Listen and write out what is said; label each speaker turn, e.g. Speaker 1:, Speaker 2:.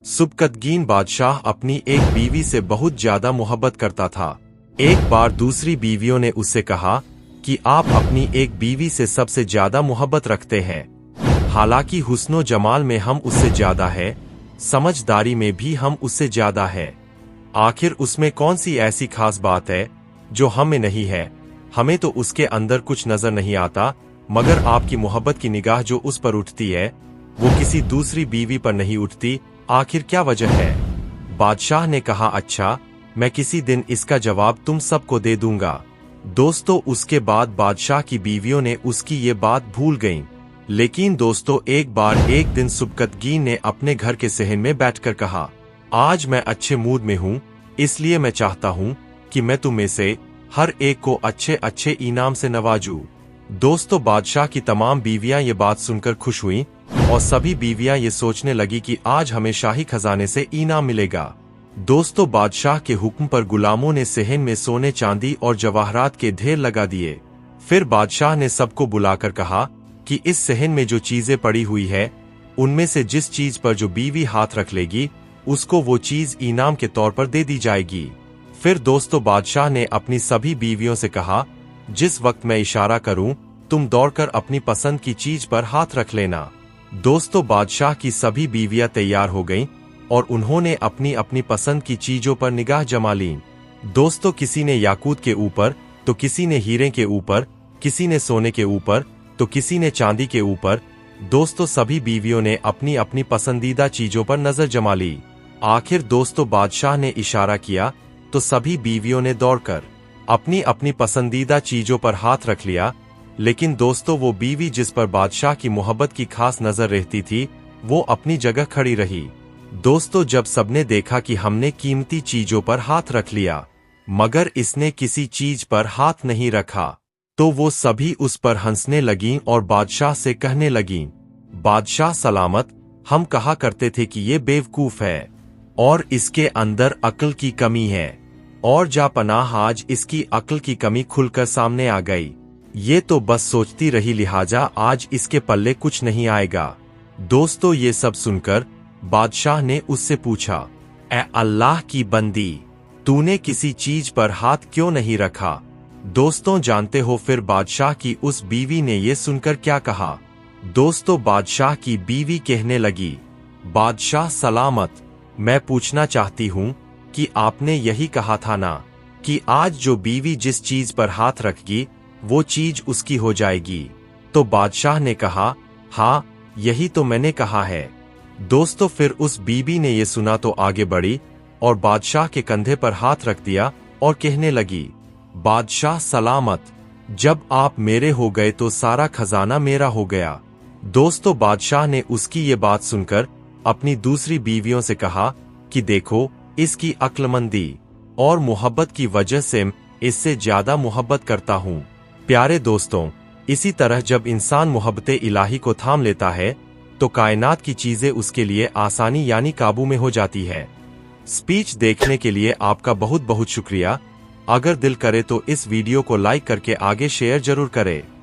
Speaker 1: सुबकतगीन बादशाह अपनी एक बीवी से बहुत ज्यादा मोहब्बत करता था। एक बार दूसरी बीवियों ने उससे कहा कि आप अपनी एक बीवी से सबसे ज्यादा मोहब्बत रखते हैं। हालांकि हुस्नो जमाल में हम उससे ज्यादा है, समझदारी में भी हम उससे ज्यादा है। आखिर उसमें कौन सी ऐसी खास बात है जो हम में नहीं है? हमें तो उसके अंदर कुछ नजर नहीं आता, मगर आपकी मोहब्बत की निगाह जो उस पर उठती है वो किसी दूसरी बीवी पर नहीं उठती। आखिर क्या वजह है? बादशाह ने कहा, अच्छा, मैं किसी दिन इसका जवाब तुम सबको दे दूंगा। दोस्तों, उसके बाद बादशाह की बीवियों ने उसकी ये बात भूल गईं। लेकिन दोस्तों, एक दिन सुबकतगीन ने अपने घर के सहन में बैठकर कहा, आज मैं अच्छे मूड में हूँ, इसलिए मैं चाहता हूँ कि मैं तुम में से हर एक को अच्छे अच्छे इनाम से नवाजूं। दोस्तों, बादशाह की तमाम बीवियां ये बात सुनकर खुश हुईं और सभी बीवियां ये सोचने लगी कि आज हमें शाही खजाने से इनाम मिलेगा। दोस्तों, बादशाह के हुक्म पर गुलामों ने सहन में सोने चांदी और जवाहरात के ढेर लगा दिए। फिर बादशाह ने सबको बुलाकर कहा कि इस सहन में जो चीजें पड़ी हुई है, उनमें से जिस चीज पर जो बीवी हाथ रख लेगी उसको वो चीज इनाम के तौर पर दे दी जाएगी। फिर दोस्तों, बादशाह ने अपनी सभी बीवियों से कहा, जिस वक्त मैं इशारा करूं तुम दौड़कर अपनी पसंद की चीज पर हाथ रख लेना। दोस्तों, बादशाह की सभी बीवियां तैयार हो गईं और उन्होंने अपनी अपनी पसंद की चीजों पर निगाह जमा ली। दोस्तों, किसी ने याकूत के ऊपर, तो किसी ने हीरे के ऊपर, किसी ने सोने के ऊपर, तो किसी ने चांदी के ऊपर। दोस्तों, सभी बीवियों ने अपनी अपनी पसंदीदा चीजों पर नजर जमा ली। आखिर दोस्तों, बादशाह ने इशारा किया तो सभी बीवियों ने दौड़कर अपनी अपनी पसंदीदा चीजों पर हाथ रख लिया। लेकिन दोस्तों, वो बीवी जिस पर बादशाह की मोहब्बत की खास नजर रहती थी, वो अपनी जगह खड़ी रही। दोस्तों, जब सबने देखा कि हमने कीमती चीजों पर हाथ रख लिया मगर इसने किसी चीज पर हाथ नहीं रखा, तो वो सभी उस पर हंसने लगीं और बादशाह से कहने लगीं, बादशाह सलामत, हम कहा करते थे कि ये बेवकूफ है और इसके अंदर अक्ल की कमी है, और जा पनाह आज इसकी अक्ल की कमी खुलकर सामने आ गई। ये तो बस सोचती रही, लिहाजा आज इसके पल्ले कुछ नहीं आएगा। दोस्तों, ये सब सुनकर बादशाह ने उससे पूछा, ए अल्लाह की बंदी, तूने किसी चीज पर हाथ क्यों नहीं रखा? दोस्तों, जानते हो फिर बादशाह की उस बीवी ने ये सुनकर क्या कहा? दोस्तों, बादशाह की बीवी कहने लगी, बादशाह सलामत, मैं पूछना चाहती हूँ कि आपने यही कहा था ना कि आज जो बीवी जिस चीज पर हाथ रखेगी वो चीज उसकी हो जाएगी? तो बादशाह ने कहा, हाँ, यही तो मैंने कहा है। दोस्तों, फिर उस बीबी ने ये सुना तो आगे बढ़ी और बादशाह के कंधे पर हाथ रख दिया और कहने लगी, बादशाह सलामत, जब आप मेरे हो गए तो सारा खजाना मेरा हो गया। दोस्तों, बादशाह ने उसकी ये बात सुनकर अपनी दूसरी बीवियों से कहा कि देखो, इसकी अक्लमंदी और मोहब्बत की वजह से इससे ज्यादा मोहब्बत करता हूँ। प्यारे दोस्तों, इसी तरह जब इंसान मोहब्बते इलाही को थाम लेता है तो कायनात की चीजें उसके लिए आसानी यानी काबू में हो जाती है। स्पीच देखने के लिए आपका बहुत बहुत शुक्रिया। अगर दिल करे तो इस वीडियो को लाइक करके आगे शेयर जरूर करें।